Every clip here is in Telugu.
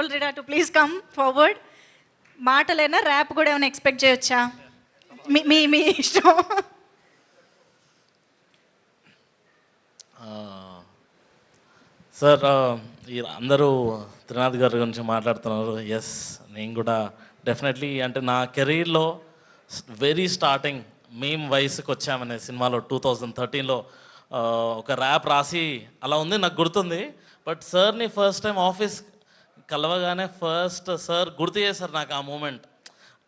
టోల్ రిడా టు ప్లీజ్ కమ్ ఫార్వర్డ్. మాటలైనా ర్యాప్ కూడా ఏమైనా ఎక్స్పెక్ట్ చేయొచ్చా? మీ మీ మీ ఇష్టం. సార్ అందరూ త్రినాథ్ గారి గురించి మాట్లాడుతున్నారు. ఎస్, నేను కూడా డెఫినెట్లీ అంటే నా కెరీర్లో వెరీ స్టార్టింగ్ మేము వయసుకు వచ్చామనే సినిమాలో 2013లో ఒక ర్యాప్ రాసి అలా ఉంది, నాకు గుర్తుంది. బట్ సార్ని ఫస్ట్ టైం ఆఫీస్ కలవగానే ఫస్ట్ సార్ గుర్తు చేశారు నాకు ఆ మూమెంట్.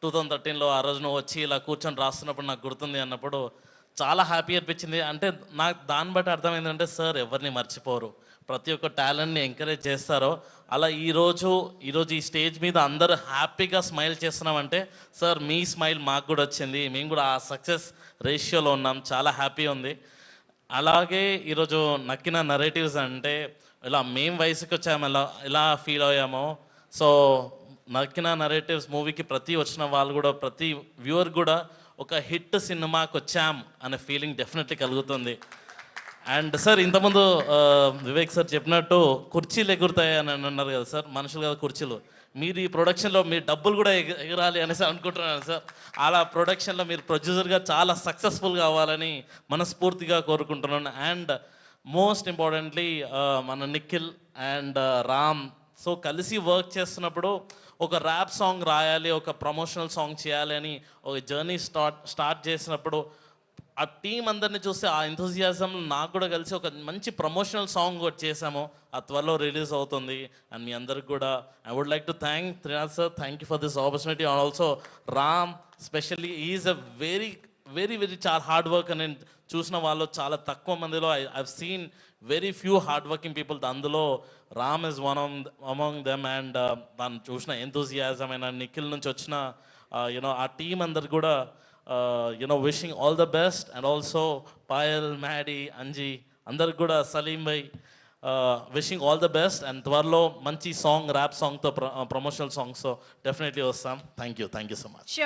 2013లో ఆ రోజు నువ్వు వచ్చి ఇలా కూర్చొని రాస్తున్నప్పుడు నాకు గుర్తుంది అన్నప్పుడు చాలా హ్యాపీ అనిపించింది. అంటే నాకు దాన్ని బట్టి అర్థమైందంటే సార్ ఎవరిని మర్చిపోరు, ప్రతి ఒక్క టాలెంట్ని ఎంకరేజ్ చేస్తారో. అలా ఈరోజు ఈ స్టేజ్ మీద అందరూ హ్యాపీగా స్మైల్ చేస్తున్నామంటే సార్ మీ స్మైల్ మాకు కూడా వచ్చింది, మేము కూడా ఆ సక్సెస్ రేషియోలో ఉన్నాం, చాలా హ్యాపీ ఉంది. అలాగే ఈరోజు నక్కిన నరేటివ్స్ అంటే ఇలా మేము వయసుకి వచ్చాము ఎలా ఫీల్ అయ్యామో. సో నక్కిన నరేటివ్స్ మూవీకి ప్రతి వచ్చిన వాళ్ళు కూడా ప్రతి వ్యూవర్ కూడా ఒక హిట్ సినిమాకి వచ్చాం అనే ఫీలింగ్ డెఫినెట్లీ కలుగుతుంది. అండ్ సార్ ఇంతకుముందు వివేక్ సార్ చెప్పినట్టు కుర్చీలు ఎగురుతాయి అని అన్నారు కదా సార్, మనుషులు కదా కుర్చీలు. మీరు ఈ ప్రొడక్షన్లో మీ డబ్బులు కూడా ఎగరాలి అనేసి అనుకుంటున్నాను సార్. అలా ప్రొడక్షన్లో మీరు ప్రొడ్యూసర్గా చాలా సక్సెస్ఫుల్గా అవ్వాలని మనస్ఫూర్తిగా కోరుకుంటున్నాను. అండ్ మోస్ట్ ఇంపార్టెంట్లీ మన నిఖిల్ అండ్ రామ్ సో కలిసి వర్క్ చేస్తున్నప్పుడు ఒక ర్యాప్ సాంగ్ రాయాలి, ఒక ప్రమోషనల్ సాంగ్ చేయాలి అని ఒక జర్నీ స్టార్ట్ చేసినప్పుడు ఆ టీం అందరినీ చూస్తే ఆ ఎంథూజియాజం నాకు కూడా కలిసి ఒక మంచి ప్రమోషనల్ సాంగ్ కూడా చేసాము. ఆ త్వరలో రిలీజ్ అవుతుంది. అండ్ మీ అందరికి కూడా I would like to thank Trinath sir, thank you for this opportunity. And also Ram specially is a very very very చాలా హార్డ్ వర్క్. అని నేను చూసిన వాళ్ళు చాలా తక్కువ మందిలో I've seen very few hard working people, అందులో Ram is one among them. And దాన్ని చూసిన ఎంథూజియాజం అయిన నిఖిల్ నుంచి వచ్చిన యూనో ఆ టీం అందరికి కూడా wishing all the best. And also Payal, Maddy, Anji అందరికి కూడా, Salim bhai wishing all the best. And త్వరలో మంచి సాంగ్ ర్యాప్ సాంగ్తో ప్రమోషనల్ సాంగ్స్తో డెఫినెట్లీ వస్తాం. Thank you so much.